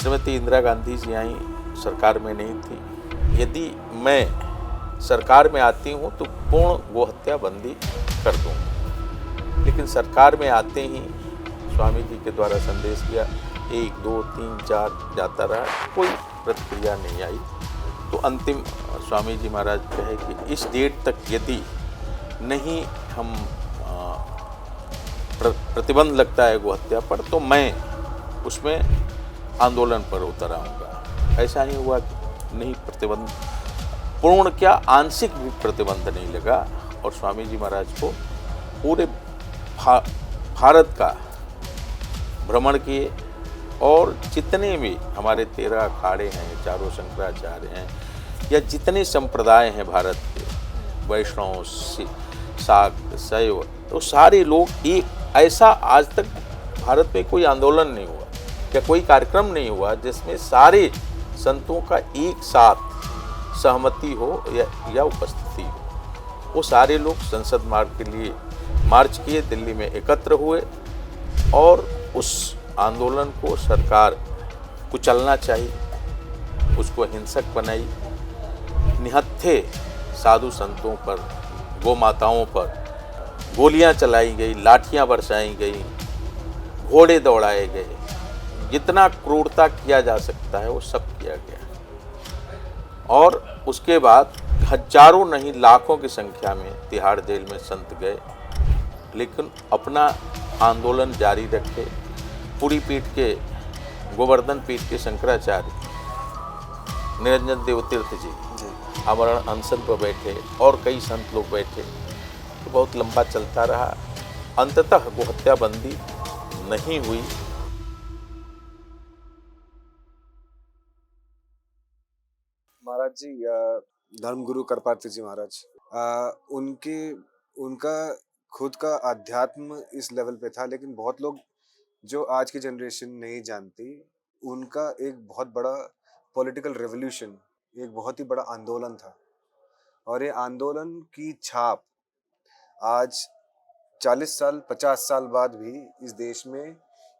श्रीमती इंदिरा गांधी जी आई, सरकार में नहीं थी। यदि मैं सरकार में आती हूँ तो पूर्ण गोहत्या बंदी कर दूँगी। लेकिन सरकार में आते ही स्वामी जी के द्वारा संदेश दिया, 1 2 3 4 जाता रहा, कोई प्रतिक्रिया नहीं आई। तो अंतिम स्वामी जी महाराज कहे कि इस डेट तक यदि नहीं हम प्रतिबंध लगता है गोहत्या पर, तो मैं उसमें आंदोलन पर उतर आऊँगा। ऐसा ही हुआ कि नहीं, प्रतिबंध पूर्ण क्या आंशिक भी प्रतिबंध नहीं लगा और स्वामी जी महाराज को पूरे भारत का भ्रमण किए और जितने भी हमारे 13 अखाड़े हैं, चारों शंकराचार्य हैं, या जितने संप्रदाय हैं भारत के, वैष्णव, शाक्त, शैव, तो सारे लोग एक, ऐसा आज तक भारत में कोई आंदोलन नहीं हुआ या कोई कार्यक्रम नहीं हुआ जिसमें सारे संतों का एक साथ सहमति हो या उपस्थिति हो। वो सारे लोग संसद मार्ग के लिए मार्च किए, दिल्ली में एकत्र हुए और उस आंदोलन को सरकार कुचलना चाहिए, उसको हिंसक बनाई। निहत्थे साधु संतों पर, गौ माताओं पर गोलियां चलाई गई, लाठियां बरसाई गई, घोड़े दौड़ाए गए, जितना क्रूरता किया जा सकता है वो सब किया गया। और उसके बाद हजारों नहीं लाखों की संख्या में तिहाड़ जेल में संत गए, लेकिन अपना आंदोलन जारी रखे। पूरी पीठ के, गोवर्धन पीठ के शंकराचार्य निरंजन देव तीर्थ जी आमरण अनशन पर बैठे और कई संत लोग बैठे, तो बहुत लंबा चलता रहा। अंततः गोहत्या बंदी नहीं हुई। महाराज जी, धर्मगुरु कृपातीर्थ जी महाराज, उनका खुद का अध्यात्म इस लेवल पे था, लेकिन बहुत लोग जो आज की जनरेशन नहीं जानती, उनका एक बहुत बड़ा पॉलिटिकल रेवोल्यूशन, एक बहुत ही बड़ा आंदोलन था। और ये आंदोलन की छाप आज 40 साल 50 साल बाद भी इस देश में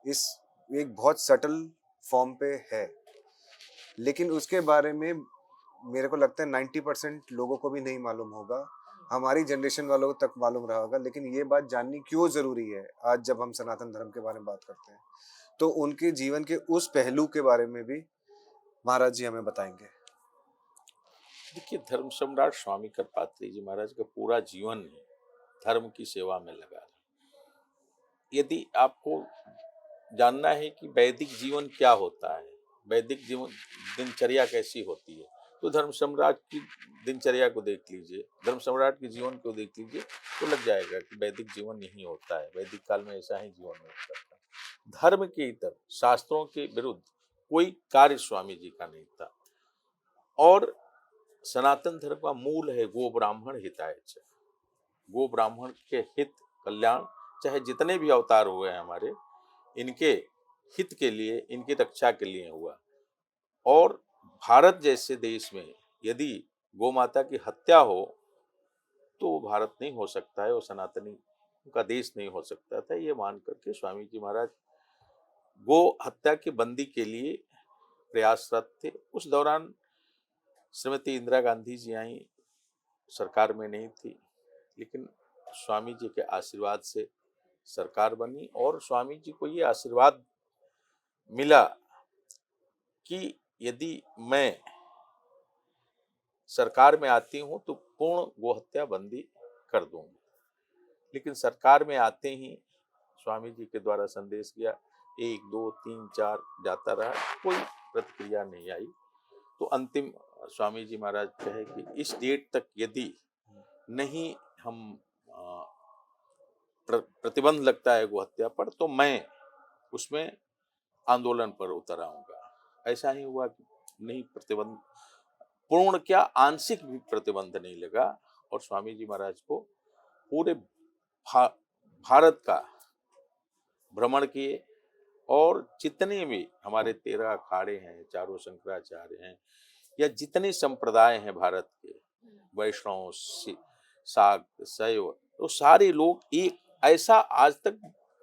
इस एक बहुत सटल फॉर्म पे है। लेकिन उसके बारे में मेरे को लगता है 90% लोगों को भी नहीं मालूम होगा, हमारी जनरेशन वालों तक मालूम रहा होगा। लेकिन ये बात जाननी क्यों जरूरी है आज जब हम सनातन धर्म के बारे में बात करते हैं, तो उनके जीवन के उस पहलू के बारे में भी महाराज जी हमें बताएंगे। देखिए, धर्म सम्राट स्वामी कृपात्री जी महाराज का पूरा जीवन धर्म की सेवा में लगा है। यदि आपको जानना है कि वैदिक जीवन क्या होता है, वैदिक जीवन दिनचर्या कैसी होती है, तो धर्म सम्राट की दिनचर्या को देख लीजिए, धर्म सम्राट के जीवन को देख लीजिए, तो लग जाएगा कि वैदिक जीवन यही होता है। वैदिक काल में ऐसा ही जीवन होता था। धर्म के इतर, शास्त्रों के विरुद्ध कोई कार्य स्वामी जी का नहीं था। और सनातन धर्म का मूल है गो ब्राह्मण हिताय च। गो ब्राह्मण के हित, कल्याण, चाहे जितने भी अवतार हुए हैं हमारे, इनके हित के लिए, इनकी रक्षा के लिए हुआ। और भारत जैसे देश में यदि गौ माता की हत्या हो तो वो भारत नहीं हो सकता है, वो सनातनी का देश नहीं हो सकता था। ये मान करके स्वामी जी महाराज गो हत्या की बंदी के लिए प्रयासरत थे। उस दौरान श्रीमती इंदिरा गांधी जी आई, सरकार में नहीं थी, लेकिन स्वामी जी के आशीर्वाद से सरकार बनी और स्वामी जी को ये आशीर्वाद मिला कि यदि मैं सरकार में आती हूँ तो पूर्ण गोहत्या बंदी कर दूंगी। लेकिन सरकार में आते ही स्वामी जी के द्वारा संदेश दिया, 1 2 3 4 जाता रहा, कोई प्रतिक्रिया नहीं आई। तो अंतिम स्वामी जी महाराज कहे कि इस डेट तक यदि नहीं हम प्रतिबंध लगता है गोहत्या पर, तो मैं उसमें आंदोलन पर उतर आऊंगा। ऐसा ही हुआ कि नहीं, प्रतिबंध पूर्ण क्या आंशिक भी प्रतिबंध नहीं लगा और स्वामी जी महाराज को पूरे भारत का भ्रमण किए और जितने भी हमारे 13 अखाड़े हैं, चारों शंकराचार्य हैं, या जितने संप्रदाय हैं भारत के, वैष्णव, शाक्त, शैव, तो सारे लोग एक, ऐसा आज तक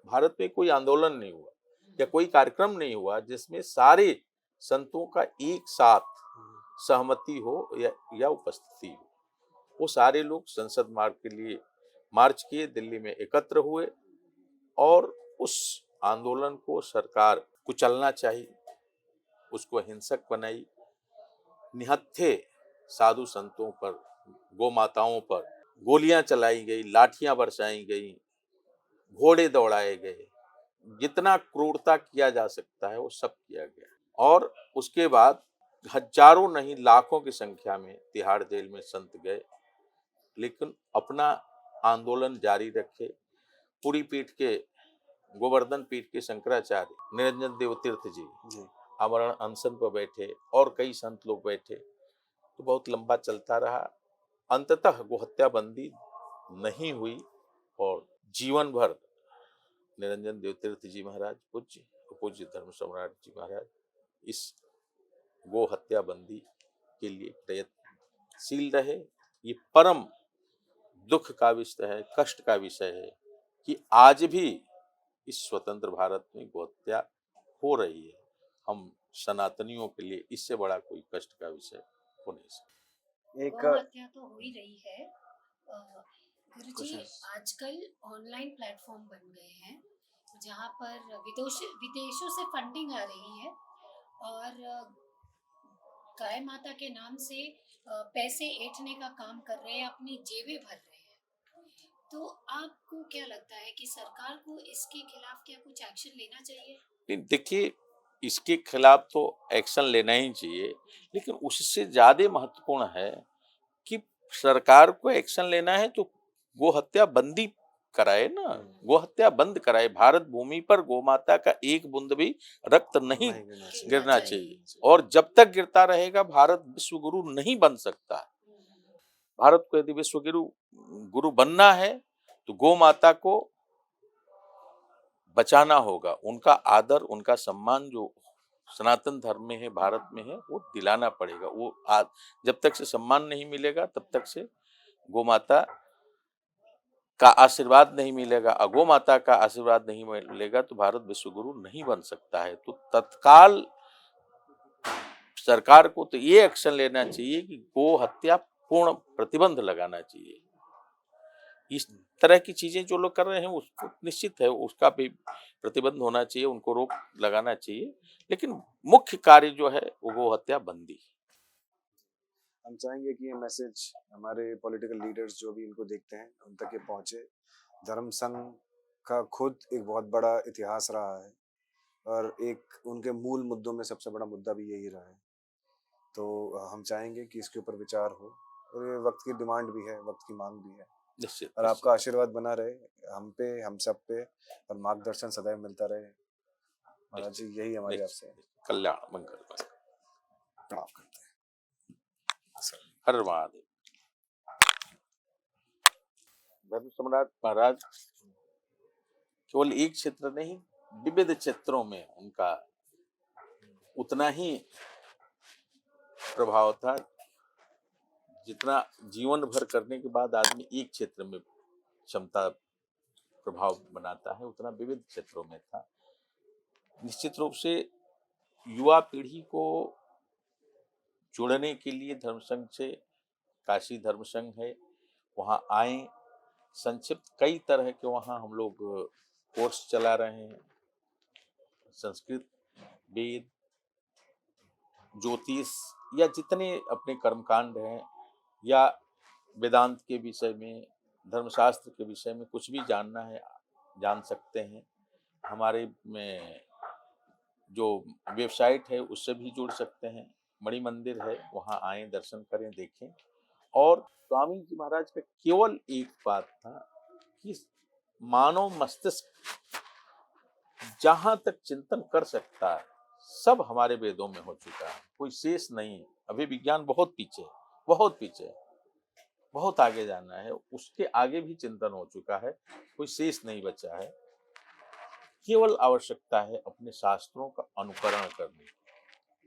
भारत में कोई आंदोलन नहीं हुआ या कोई कार्यक्रम नहीं हुआ जिसमें सारे संतों का एक साथ सहमति हो या उपस्थिति हो, वो सारे लोग संसद मार्ग के लिए मार्च किए, दिल्ली में एकत्र हुए और उस आंदोलन को सरकार कुचलना चाहिए, उसको हिंसक बनाई, निहत्थे साधु संतों पर, गौ माताओं पर गोलियां चलाई गई, लाठियां बरसाई गई, घोड़े दौड़ाए गए, जितना क्रूरता किया जा सकता है वो सब किया गया। और उसके बाद हजारों नहीं लाखों की संख्या में तिहाड़ जेल में संत गए, लेकिन अपना आंदोलन जारी रखे। पुरी पीठ के, गोवर्धन पीठ के शंकराचार्य निरंजन देव तीर्थ जी आमरण अनशन पर बैठे और कई संत लोग बैठे, तो बहुत लंबा चलता रहा। अंततः गोहत्या बंदी नहीं हुई और जीवन भर निरंजन देव तीर्थ जी महाराज पूज्य धर्म सम्राट जी महाराज इस गो हत्या बंदी के लिए प्रयत्नशील रहे। ये परम दुख का विषय है, कष्ट का विषय है कि आज भी इस स्वतंत्र भारत में गोहत्या हो रही है। हम सनातनियों के लिए इससे बड़ा कोई कष्ट का विषय हो नहीं सकता। गौ हत्या तो हो ही रही है। गुरुजी, आजकल ऑनलाइन प्लेटफॉर्म बन गए हैं जहाँ पर विदेशों से फंडिंग आ रही है और गाय माता के नाम से पैसे ऐंठने का काम कर रहे हैं, अपनी जेबें भर रहे हैं। तो आपको क्या लगता है कि सरकार को इसके खिलाफ क्या कुछ एक्शन लेना चाहिए? देखिए, इसके खिलाफ तो एक्शन लेना ही चाहिए, लेकिन उससे ज्यादा महत्वपूर्ण है कि सरकार को एक्शन लेना है तो गो हत्या बंदी कराए ना, गो हत्या बंद कराए। भारत भूमि पर गोमाता का एक बूंद भी रक्त नहीं गिरना चाहिए, और जब तक गिरता रहेगा भारत विश्व गुरु नहीं बन सकता। भारत को यदि विश्व गुरु बनना है तो गो माता को बचाना होगा, उनका आदर, उनका सम्मान जो सनातन धर्म में है, भारत में है, वो दिलाना पड़ेगा। वो जब तक से सम्मान नहीं मिलेगा तब तक से गो माता का आशीर्वाद नहीं मिलेगा, गो माता का आशीर्वाद नहीं मिलेगा तो भारत विश्व गुरु नहीं बन सकता है। तो तत्काल सरकार को तो ये एक्शन लेना चाहिए कि गो हत्या पूर्ण प्रतिबंध लगाना चाहिए। इस तरह की चीजें जो लोग कर रहे हैं उसको निश्चित है उसका भी प्रतिबंध होना चाहिए, उनको रोक लगाना चाहिए, लेकिन मुख्य कार्य जो है वो गो हत्या बंदी। हम चाहेंगे कि ये मैसेज हमारे पॉलिटिकल लीडर्स जो भी इनको देखते हैं उन तक ये पहुंचे। धर्म संघ का खुद एक बहुत बड़ा इतिहास रहा है और एक उनके मूल मुद्दों में सबसे बड़ा मुद्दा भी यही रहा है। तो हम चाहेंगे कि इसके ऊपर विचार हो, और ये वक्त की डिमांड भी है, वक्त की मांग भी है। और आपका आशीर्वाद बना रहे हम पे, हम सब पे, और मार्गदर्शन सदैव मिलता रहे। महाराज जी, यही हमारी आपसे कल्याण मंगल प्रणाम करते हैं। हर महादेव। धर्म सम्राट महाराज केवल एक क्षेत्र नहीं, विविध क्षेत्रों में उनका उतना ही प्रभाव था जितना जीवन भर करने के बाद आदमी एक क्षेत्र में क्षमता प्रभाव बनाता है, उतना विविध क्षेत्रों में था। निश्चित रूप से युवा पीढ़ी को जुड़ने के लिए धर्म संघ से, काशी धर्म संघ है, वहाँ आए। संक्षिप्त कई तरह के वहाँ हम लोग कोर्स चला रहे हैं, संस्कृत, वेद, ज्योतिष या जितने अपने कर्मकांड हैं, या वेदांत के विषय में, धर्मशास्त्र के विषय में कुछ भी जानना है जान सकते हैं। हमारे में जो वेबसाइट है उससे भी जुड़ सकते हैं। मणि मंदिर है, वहाँ आए, दर्शन करें, देखें। और स्वामी जी महाराज का केवल एक बात था कि मानव मस्तिष्क जहां तक चिंतन कर सकता है सब हमारे वेदों में हो चुका है, कोई शेष नहीं। अभी विज्ञान बहुत पीछे, बहुत आगे जाना है, उसके आगे भी चिंतन हो चुका है, कोई शेष नहीं बचा है। केवल आवश्यकता है अपने शास्त्रों का अनुकरण करने की,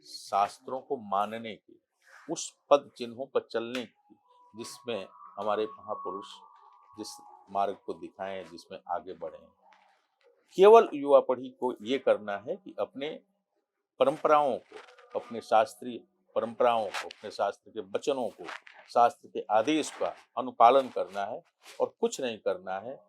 शास्त्रों को मानने की, उस पद चिन्हों पर चलने की जिसमें हमारे महापुरुष जिस मार्ग को दिखाएं, जिसमें आगे बढ़े। केवल युवा पीढ़ी को ये करना है कि अपने परंपराओं को, अपने शास्त्रीय परंपराओं को, अपने शास्त्र के वचनों को, शास्त्र के आदेश का अनुपालन करना है और कुछ नहीं करना है।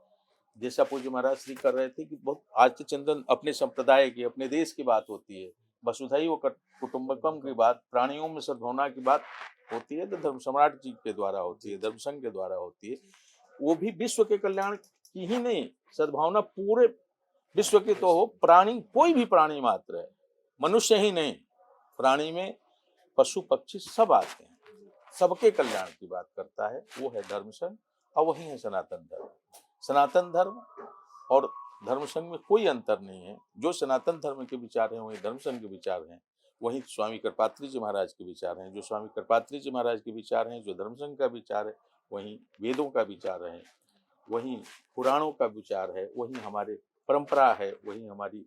जैसा पूज्य महाराज श्री कर रहे थे कि बहुत आज के चिंतन अपने संप्रदाय की, अपने देश की बात होती है, वसुधैव कुटुंबकम की बात, प्राणियों में सद्भावना की बात होती है, तो धर्म सम्राट जी के द्वारा होती है, धर्म संघ के द्वारा होती है। वो भी विश्व के कल्याण की ही नहीं, सद्भावना पूरे विश्व की तो हो। प्राणी, कोई भी प्राणी मात्र है, मनुष्य ही नहीं, प्राणी में पशु पक्षी सब आते हैं, सबके कल्याण की बात करता है, वो है धर्म संघ और वही है सनातन धर्म। सनातन धर्म और धर्म संघ में कोई अंतर नहीं है। जो सनातन धर्म के विचार हैं वही धर्म संघ के विचार हैं, वही स्वामी कृपात्री जी महाराज के विचार हैं। जो स्वामी कृपात्री जी महाराज के विचार हैं, जो धर्म संघ का विचार है, वही वेदों का विचार है, वही पुराणों का विचार है, वही हमारे परंपरा है, वही हमारी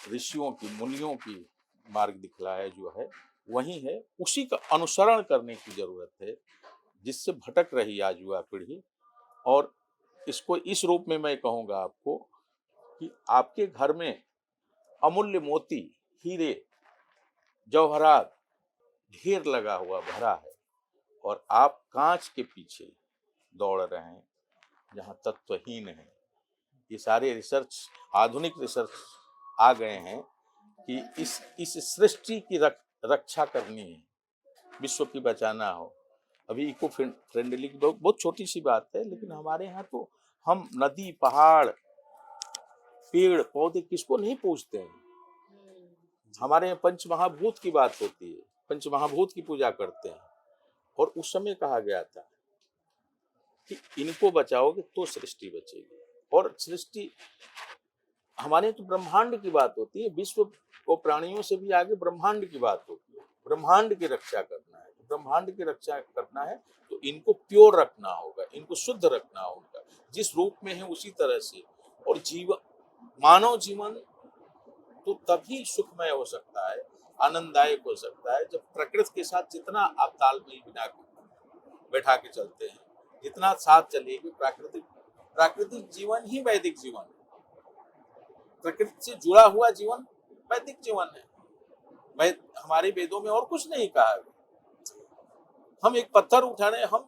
ऋषियों की, मुनियों की मार्ग दिखलाया जो है वही है। उसी का अनुसरण करने की जरूरत है, जिससे भटक रही आज युवा पीढ़ी। और इसको इस रूप में मैं कहूँगा आपको कि आपके घर में अमूल्य मोती, हीरे, जवाहरात ढेर लगा हुआ भरा है और आप कांच के पीछे दौड़ रहे हैं जहाँ तत्वहीन है। ये सारे रिसर्च, आधुनिक रिसर्च आ गए हैं कि इस सृष्टि की रक्षा करनी है, विश्व की बचाना हो। अभी इको फ्रेंडली की बहुत छोटी सी बात है, लेकिन हमारे यहाँ तो हम नदी, पहाड़, पेड़ पौधे किसको नहीं पूजते हैं। हमारे यहाँ पंच महाभूत की बात होती है, पंच महाभूत की पूजा करते हैं। और उस समय कहा गया था कि इनको बचाओगे तो सृष्टि बचेगी। और सृष्टि, हमारे तो ब्रह्मांड की बात होती है, विश्व को प्राणियों से भी आगे ब्रह्मांड की बात होती है। ब्रह्मांड की रक्षा करना है, ब्रह्मांड की रक्षा करना है तो इनको प्योर रखना होगा, इनको शुद्ध रखना होगा, जिस रूप में है उसी तरह से। और जीवन, मानव जीवन तो तभी सुखमय हो सकता है, आनंददायक हो सकता है, जब प्रकृति के साथ जितना आप तालमेल बिना बैठा के चलते हैं, जितना साथ चलेगी प्राकृतिक जीवन ही वैदिक जीवन है। प्रकृति से जुड़ा हुआ जीवन वैदिक जीवन है। हमारे वेदों में और कुछ नहीं कहा है। हम एक पत्थर उठा रहे हैं, हम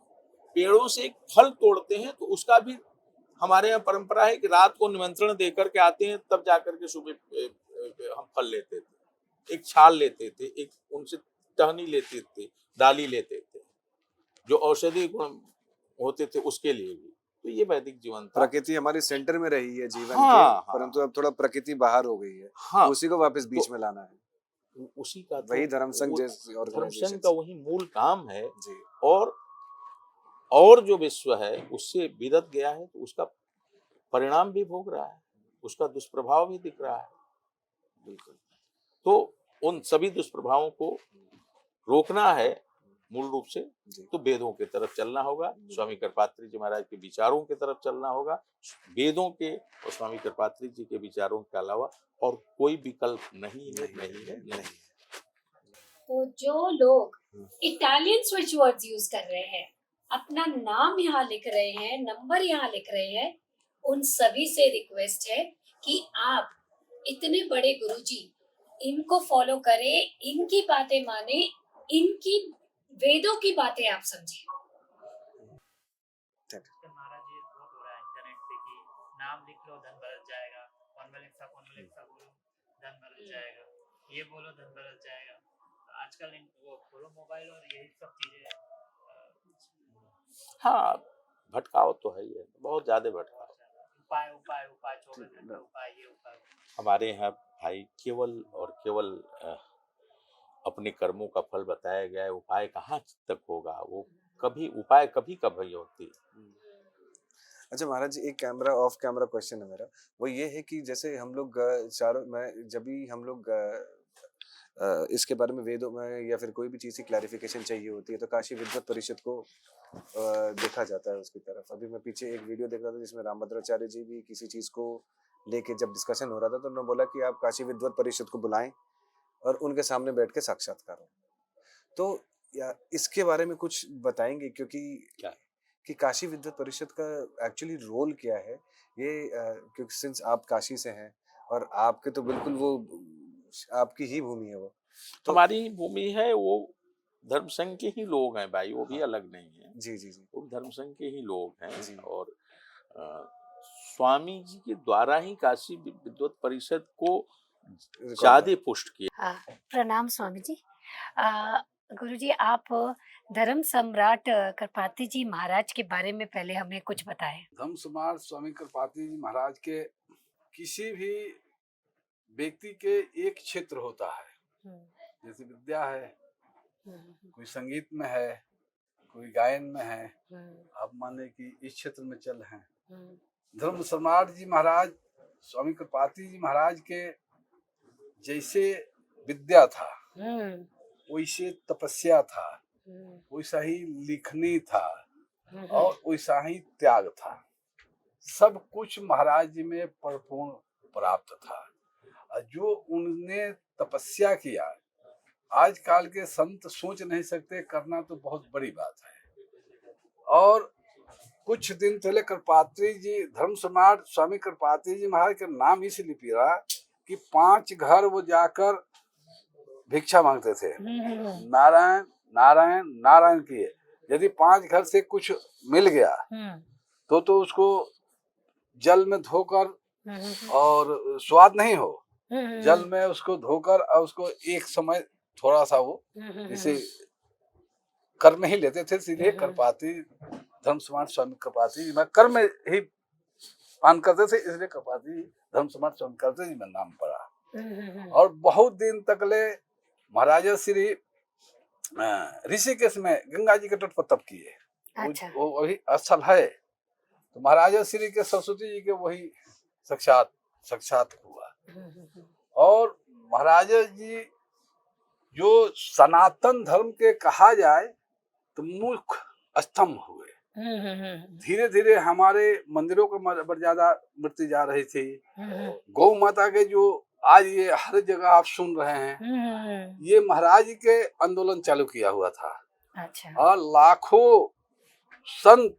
पेड़ों से एक फल तोड़ते हैं तो उसका भी हमारे यहाँ परंपरा है कि रात को निमंत्रण देकर के आते हैं, तब जाकर के सुबह हम फल लेते थे, एक छाल लेते थे, एक उनसे टहनी लेते थे, डाली लेते थे, जो औषधि गुण होते थे उसके लिए भी। तो ये वैदिक जीवन था। प्रकृति हमारी सेंटर में रही है जीवन हाँ, के, परंतु अब थोड़ा प्रकृति बाहर हो गई है। हाँ, उसी को वापस बीच तो में लाना है। उसी का वही धर्म संघ जैसे धर्म ऑर्गेनाइजेशन संघ का वही मूल काम है जी। और जो विश्व है उससे बिरत गया है तो उसका परिणाम भी भोग रहा है, उसका दुष्प्रभाव भी दिख रहा है। बिल्कुल। तो उन सभी दुष्प्रभावों को रोकना है मूल रूप से, तो वेदों के तरफ चलना होगा, स्वामी कृपात्री जी महाराज के विचारों की तरफ चलना होगा। वेदों के और स्वामी कृपात्री जी के विचारों के अलावा और कोई विकल्प नहीं है। तो जो लोग इटालियन स्विच वर्ड्स यूज कर रहे हैं, अपना नाम यहाँ लिख रहे हैं, नंबर यहाँ लिख रहे हैं, उन सभी से रिक्वेस्ट है कि आप इतने बड़े गुरुजी, इनको फॉलो करें, इनकी बातें माने, इनकी वेदों की बातें आप समझें। महाराज जी बहुत हो रहा है इंटरनेट पे कि नाम लिख लो धन बरस जाएगा, कौन बोलो धन बरस जाएगा, ये बोलो धन बरस जाएगा। तो आजकल वो खोलो मोबाइल और यही सब चीजें। हाँ, भटकाव तो है, ये बहुत ज्यादा भटकाव। उपाय उपाय उपाय 24 घंटे उपाय, ये उपाय। हमारे यहाँ भाई केवल और केवल अपने कर्मों का फल बताया गया है, उपाय कहाँ तक होगा, वो कभी उपाय कभी होती। अच्छा महाराज जी, एक कैमरा ऑफ कैमरा क्वेश्चन है मेरा, वो ये है कि जैसे हम लोग चारों, मैं जब भी हम लोग इसके बारे में वेदों में या फिर कोई भी चीज़ की क्लैरिफिकेशन चाहिए होती है तो काशी विद्वत परिषद को देखा जाता है उसकी तरफ। अभी मैं पीछे एक वीडियो देख रहा था जिसमें रामभद्राचार्य जी भी किसी चीज़ को लेके जब डिस्कशन हो रहा था तो उन्होंने बोला कि आप काशी विद्वत परिषद को बुलाएं और उनके सामने बैठ के साक्षात्कार हो। तो या इसके बारे में कुछ बताएंगे, क्योंकि क्या कि काशी विद्वत परिषद का एक्चुअली रोल क्या है ये, क्योंकि सिंस आप काशी से हैं और आपके तो बिल्कुल वो आपकी ही भूमि है वो, तो हमारी भूमि है, वो धर्म संघ के ही लोग हैं भाई, वो भी हाँ, अलग नहीं है, जी जी जी वो धर्म संघ के ही लोग हैं। जी और अ, स्वामी जी के द्वारा ही काशी विद्वत परिषद को रिकॉर्ड ज्यादा पुष्ट किया। हाँ, प्रणाम स्वामी जी। गुरु जी, आप धर्म सम्राट कृपाति जी महाराज के बारे में पहले हमें कुछ बताएं। धम्म सम्राट स्वामी कृपाति जी महाराज के किसी भी व्यक्ति के एक क्षेत्र होता है, जैसे विद्या है, कोई संगीत में है, कोई गायन में है, आप माने कि इस क्षेत्र में चल हैं। धर्म सम्राट जी महाराज स्वामी कृपाति जी महाराज के जैसे विद्या था, वैसे तपस्या था, वैसा ही लिखनी था और वैसा ही त्याग था। सब कुछ महाराज जी में परिपूर्ण प्राप्त था। और जो उनने तपस्या किया, आजकल के संत सोच नहीं सकते, करना तो बहुत बड़ी बात है। और कुछ दिन पहले कृपात्री जी, धर्म सम्राट स्वामी कृपात्री जी महाराज के नाम इसलिए पिया कि 5 घर वो जाकर भिक्षा मांगते थे, नारायण नारायण नारायण किए। यदि 5 घर से कुछ मिल गया तो उसको जल में धोकर, और स्वाद नहीं हो, जल में उसको धोकर और उसको एक समय थोड़ा सा वो इसे कर्म ही लेते थे। इसलिए कृपाति धर्म सम्राट स्वामी कृपाति जी में कर्म ही पान करते थे, इसलिए कृपाति धर्म सम्राट स्वामी कृपाति जी में नाम पड़ा। और बहुत दिन तक ले महाराजा श्री ऋषिकेश में गंगा जी के तट पर तप किए। अच्छा। वो वही स्थल है, तो महाराजा श्री के सरस्वती जी के वही साक्षात हुआ। और महाराजा जी जो सनातन धर्म के कहा जाए तो मुख्य स्तंभ हुए। धीरे धीरे हमारे मंदिरों को मर्यादा बढ़ती जा रही थी। गौ माता के जो आज ये हर जगह आप सुन रहे हैं, ये महाराज जी के आंदोलन चालू किया हुआ था। अच्छा। और लाखों संत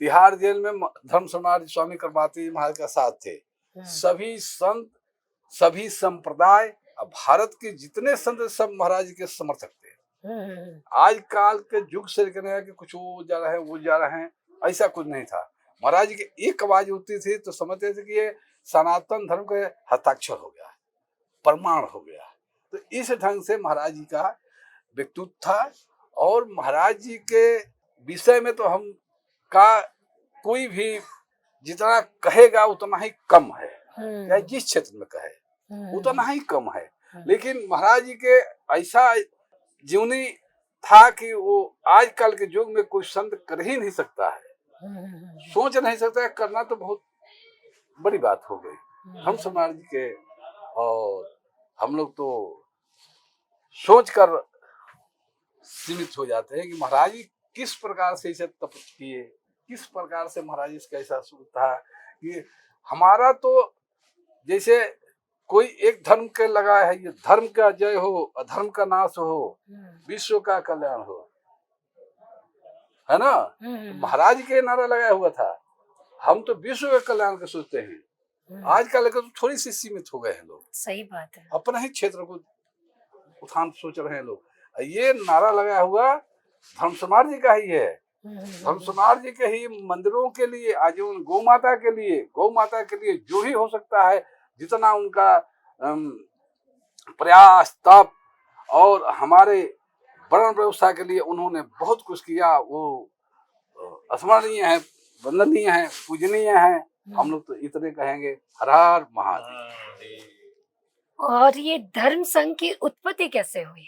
तिहाड़ जेल में धर्म सम्राट स्वामी कृपाति महाराज के साथ थे। सभी संत, सभी संप्रदाय, भारत के जितने संत सब महाराज जी के समर्थक थे। आजकल के युग से कहने कि कुछ वो जा रहे हैं, वो जा रहे हैं, ऐसा कुछ नहीं था। महाराज जी की एक आवाज होती थी तो समझते थे कि ये सनातन धर्म के हस्ताक्षर हो गया, प्रमाण हो गया। तो इस ढंग से महाराज जी का व्यक्तित्व था। और महाराज जी के विषय में तो हम का कोई भी जितना कहेगा उतना ही कम है, चाहे जिस क्षेत्र में कहे उतना ही कम है। लेकिन महाराज जी के ऐसा जीवनी था कि वो आजकल के युग में कोई संत कर ही नहीं सकता है, सोच नहीं सकता है। करना तो बहुत बड़ी बात हो गई हम समाज के। और हम लोग तो सोच कर सीमित हो जाते हैं कि महाराज जी किस प्रकार से इसे तप किए, किस प्रकार से महाराज इसका ऐसा सूत्र था कि हमारा तो जैसे कोई एक धर्म के लगा है, ये धर्म का जय हो, अधर्म का नाश हो, विश्व का कल्याण हो, है ना। महाराज के नारा लगाया हुआ था। हम तो विश्व के कल्याण के सोचते हैं। आजकल तो थोड़ी सी सीमित हो गए हैं लोग, सही बात है। अपना ही क्षेत्र को उत्थान सोच रहे हैं लोग। ये नारा लगाया हुआ धर्म सम्राट जी का ही है। धर्म सम्राट जी के ही मंदिरों के लिए, आजीवन गौ माता के लिए जो ही हो सकता है, जितना उनका प्रयास, तप और हमारे वर्ण व्यवस्था के लिए उन्होंने बहुत कुछ किया, वो स्मरणीय है, वंदनीय है, पूजनीय है। हम लोग तो इतने कहेंगे। हर हर महादेव। और ये धर्म संघ की उत्पत्ति कैसे हुई?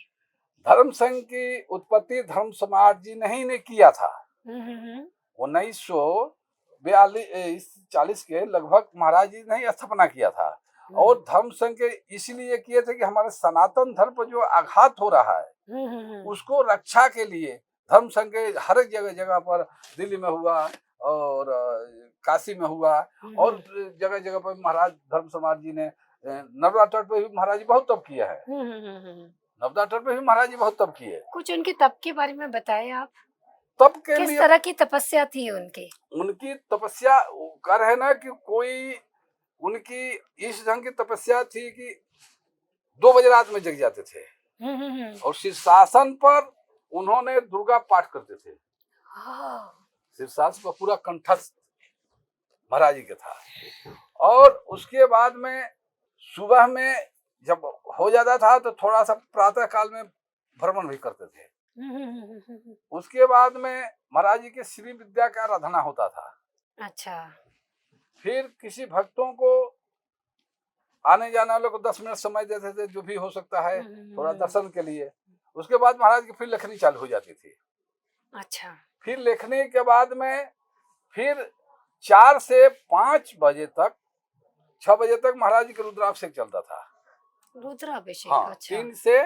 धर्म संघ की उत्पत्ति धर्म सम्राट जी ने किया था। 1942-40 के लगभग महाराज जी ने स्थापना किया था। और धर्म संघ के इसलिए किए थे कि हमारे सनातन धर्म पर जो आघात हो रहा है उसको रक्षा के लिए धर्म संघ के हर एक जगह पर, दिल्ली में हुआ और काशी में हुआ और जगह जगह पर महाराज धर्म सम्राट जी ने, नर्मदा तट पर भी महाराज जी बहुत तप किया है। नर्मदा तट पर भी महाराज जी बहुत तप किए। कुछ उनके तप के बारे में बताएं आप। तप के किस लिए तरह की तपस्या थी उनकी? उनकी तपस्या कर है ना कि कोई उनकी इस ढंग की तपस्या थी कि 2 बजे रात में जग जाते थे और शीर्षासन पर उन्होंने दुर्गा पाठ करते थे। शीर्षासन पर पूरा कंठस्थ महाराज जी का था। और उसके बाद में सुबह में जब हो जाता था तो थोड़ा सा प्रातः काल में भ्रमण भी करते थे। उसके बाद में महाराज जी के श्री विद्या का आराधना होता था। अच्छा। फिर किसी भक्तों को आने जाने वालों को 10 मिनट समय देते थे, जो भी हो सकता है थोड़ा दर्शन के लिए। उसके बाद महाराज की फिर लेखनी चालू हो जाती थी। अच्छा। फिर लेखनी के बाद में फिर 4 से 5 बजे तक 6 बजे तक महाराज जी का रुद्राभिषेक चलता था। रुद्राभिषेक। हाँ, अच्छा। 3 से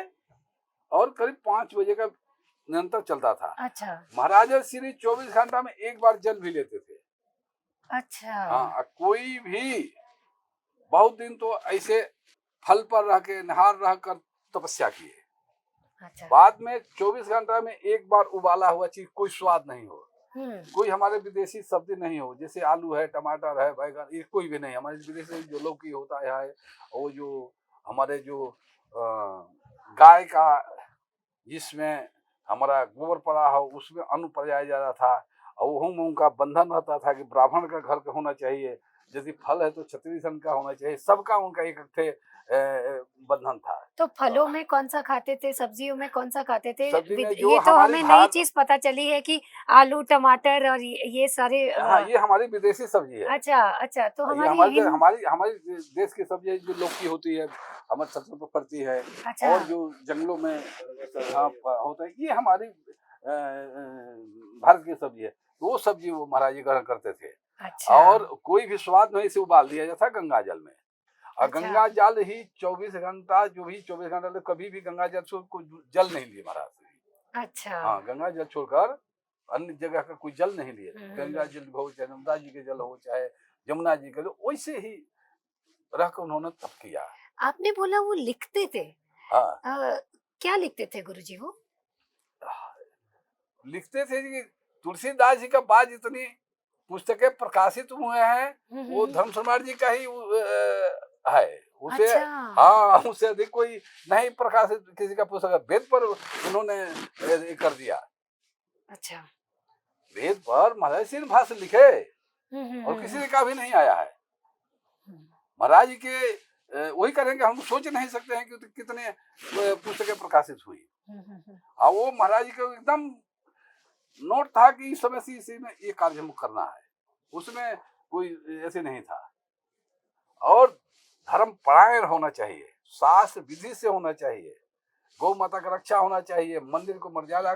और करीब 5 बजे का निरंतर चलता था। अच्छा। महाराज श्री 24 घंटा में एक बार जल भी लेते थे। अच्छा। हाँ, कोई भी बहुत दिन तो ऐसे फल पर रह के निहार रह कर तपस्या किए। अच्छा। बाद में 24 घंटा में एक बार उबाला हुआ चीज कोई स्वाद नहीं हो, कोई हमारे विदेशी सब्जी नहीं हो, जैसे आलू है, टमाटर है, बैगन, ये कोई भी नहीं। हमारे विदेशी जो लौकी होता है, वो जो हमारे जो गाय का जिसमें हमारा गोबर पड़ा हो उसमें अन्न पजाया जा रहा था। और वो उनका बंधन रहता था कि ब्राह्मण का घर का होना चाहिए, यदि फल है तो क्षत्रिय सन का होना चाहिए। सबका उनका इकट्ठे बंधन था। तो फलों में कौन सा खाते थे, सब्जियों में कौन सा खाते थे? सब्जी में जो ये तो हमारी हमें नई चीज पता चली है कि आलू, टमाटर और ये सारे। हाँ, ये हमारी विदेशी सब्जी है। अच्छा। अच्छा। तो ये हमारी देश की सब्जी है, जो लौकी होती है हमारे छतों पर पड़ती है। अच्छा। और जो जंगलों में होता है, ये हमारी भारत की सब्जी है। तो वो सब्जी वो महाराज जी ग्रहण करते थे। अच्छा। और कोई भी स्वाद नहीं, इसे उबाल दिया जाता गंगा जल में। और अच्छा। गंगा जल ही 24 घंटा, जो भी 24 घंटा कभी भी गंगा जल छोड़ कोई जल नहीं लिए महाराज जी। अच्छा। हाँ, गंगा जल छोड़कर अन्य जगह का कोई जल नहीं लिए। गंगा जल हो, चाहे नर्मदा जी के जल हो, चाहे यमुना जी के, वैसे ही रहकर उन्होंने तप किया। आपने बोला वो लिखते थे। हाँ। क्या लिखते थे गुरुजी वो? लिखते थे कि तुलसीदास जी का बाद जितनी पुस्तकें प्रकाशित हुए हैं वो धर्म सम्राट जी का ही है। उसे अच्छा। हाँ, उससे अधिक कोई नहीं प्रकाशित किसी का पुस्तक। वेद पर उन्होंने कर दिया। अच्छा। वेद पर महाराज जी ने भाष्य लिखे और किसी का भी नहीं आया है। महाराज जी के वही करेंगे, हम सोच नहीं सकते हैं कि कितने पुस्तकें प्रकाशित हुई। हाँ, वो महाराज जी का एकदम नोट था कि इस समय से इसी में ये कार्य हम करना है। उसमें कोई ऐसे नहीं था। और धर्म परायण होना चाहिए, शास्त्र विधि से होना चाहिए, गौ माता का रक्षा होना चाहिए, मंदिर को मर्यादा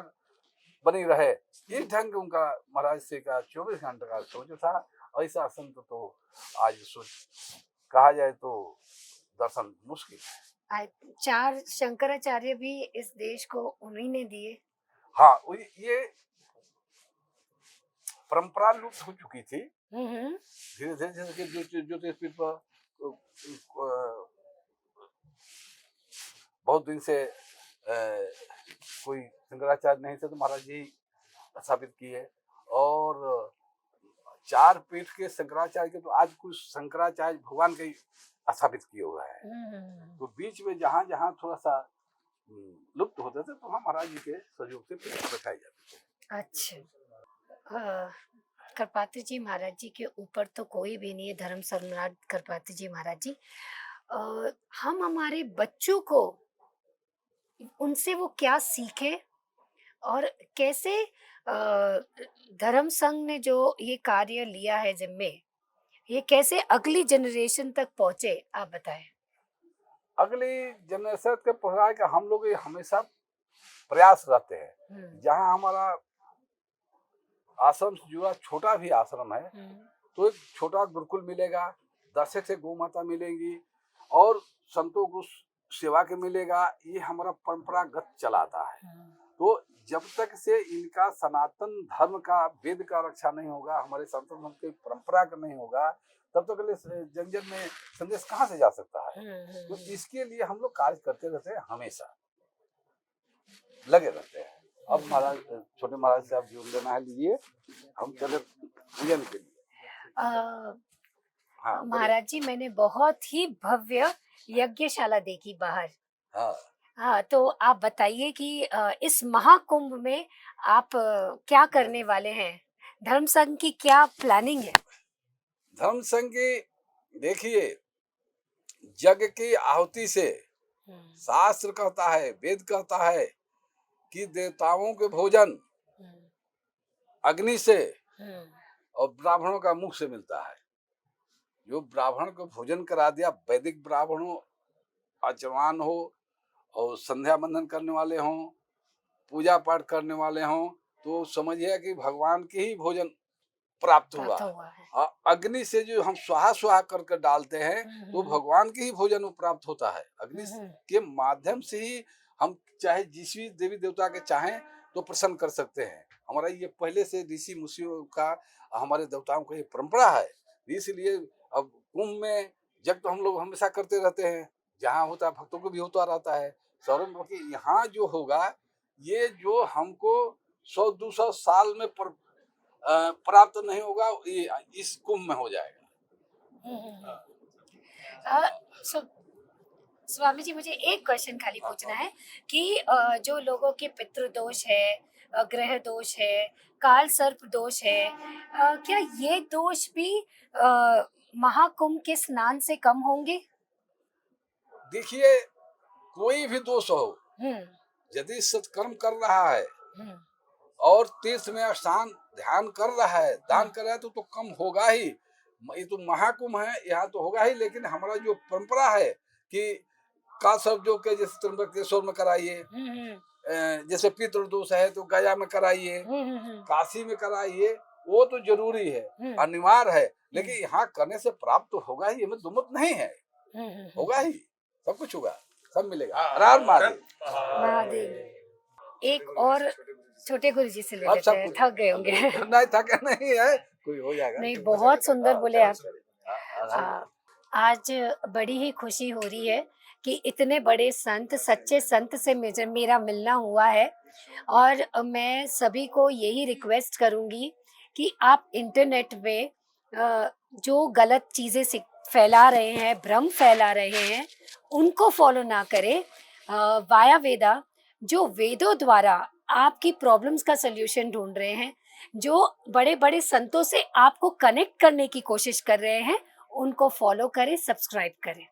बनी रहे, इस ढंग उनका महाराज से का 24 घंटे का सोच था। ऐसा संत तो आज कहा जाए तो दर्शन मुश्किल है। 4 शंकराचार्य भी इस देश को उन्हीं ने दिए। हाँ, ये परंपरा लुप्त हो चुकी थी। धीरे धीरे जैसे ज्योतिषपीठ पर बहुत दिन से कोई शंकराचार्य नहीं थे, तो महाराज जी स्थापित किए। और 4 पीठ के शंकराचार्य के तो आज कुछ शंकराचार्य भगवान के स्थापित किए हुए हैं। तो बीच में जहाँ जहाँ थोड़ा सा लुप्त होते थे तो वहाँ महाराज जी के सहयोग से बैठाए जाते थे। अच्छा। करपात्री जी महाराज जी के ऊपर तो कोई भी नहीं है, धर्म सम्राट करपात्री जी महाराज जी। हम हमारे बच्चों को उनसे वो क्या सीखे और कैसे धर्म संघ ने जो ये कार्य लिया है जिम्मे, ये कैसे अगली जनरेशन तक पहुंचे, आप बताएं। अगली जनरेशन के पहुंचाने का हम लोग हमेशा प्रयास रहते हैं। जहाँ हमारा आश्रम से जुड़ा छोटा भी आश्रम है तो एक छोटा गुरुकुल मिलेगा, 10 से गौ माता मिलेंगी और संतों को सेवा के मिलेगा। ये हमारा परंपरागत चलाता है। तो जब तक से इनका सनातन धर्म का, वेद का रक्षा नहीं होगा, हमारे सनातन धर्म की परंपरा का नहीं होगा, तब तक जन जन में संदेश कहाँ से जा सकता है। तो इसके लिए हम लोग कार्य करते रहते हैं, हमेशा लगे रहते हैं। अब महाराज छोटे महाराज से आप जोड़ लेना है, लीजिए, हम चले पूजन के लिए। हाँ, महाराज जी मैंने बहुत ही भव्य यज्ञशाला देखी बाहर, हाँ, हाँ, तो आप बताइए कि इस महाकुंभ में आप क्या करने वाले हैं? धर्म संघ की क्या प्लानिंग है? धर्म संघ की देखिए, यज्ञ की आहुति से हम्म, शास्त्र कहता है, वेद कहता है कि देवताओं के भोजन हम्म, अग्नि से हम्म, और ब्राह्मणों का मुख से मिलता है। जो ब्राह्मण को भोजन करा दिया, वैदिक ब्राह्मण हो, आचमान हो और संध्या बंदन करने वाले हों, पूजा पाठ करने वाले हों, तो समझिए कि भगवान की ही भोजन प्राप्त हुआ। प्राप्त हुआ है। अग्नि से जो हम स्वाहा स्वाहा करके डालते हैं, तो हम्म, भगवान की ही भोजन प्राप्त होता है। अग्नि हम्म, के माध्यम से ही हम चाहे जिस भी देवी देवता के चाहें तो प्रसन्न कर सकते हैं। हमारा ये पहले से ऋषि मुनियों का, हमारे देवताओं का ये परंपरा है। इसलिए अब कुंभ में जब तो हम लोग हमेशा करते रहते हैं, जहाँ होता है भक्तों को भी होता रहता है। सौरभ बाकी यहाँ जो होगा, ये जो हमको 100-200 साल में प्राप्त नहीं होगा, ये इस कुंभ में हो जाएगा। हम्म। अ, सो स्वामी जी, मुझे एक क्वेश्चन खाली पूछना है कि जो लोगों के पितृ दोष है, ग्रह दोष है, काल सर्प दोष है, क्या ये दोष भी महाकुंभ के स्नान से कम होंगे? देखिए, कोई भी दोष हो, हम्म, यदि सत्कर्म कर रहा है हम्म, और तीर्थ में स्नान ध्यान कर रहा है, दान हम्म, कर रहा है, तो कम होगा ही। ये तो महाकुंभ है, यहाँ तो होगा ही। लेकिन हमारा जो परंपरा है कि काल सर्प जो के जैसे त्र्यंबकेश्वर में कराइए, हम्म, जैसे पितृदोष है तो गया में कराइए, हम्म, काशी में कराइए, वो तो जरूरी है, हम्म, अनिवार्य है। लेकिन यहाँ करने से प्राप्त तो होगा ही, हमें दुमत नहीं है, होगा ही, सब कुछ होगा, सब मिलेगा। हर हर महादेव। महादेव। एक और छोटे गुरु जी से ले अब लेते सब हैं, कुछ थक गए होंगे। नहीं, थका नहीं है, कोई हो जाएगा। नहीं, बहुत सुंदर बोले आप। हाँ, आज बड़ी ही खुशी हो रही है कि इतने बड़े संत, सच्चे संत से मेरा मिलना हुआ है। और मैं सभी को यही रिक्वेस्ट करूंगी कि आप इंटरनेट में जो गलत चीज़ें फैला रहे हैं, भ्रम फैला रहे हैं, उनको फॉलो ना करें। वाया वेदा, जो वेदों द्वारा आपकी प्रॉब्लम्स का सल्यूशन ढूंढ रहे हैं, जो बड़े बड़े संतों से आपको कनेक्ट करने की कोशिश कर रहे हैं, उनको फॉलो करें, सब्सक्राइब करें।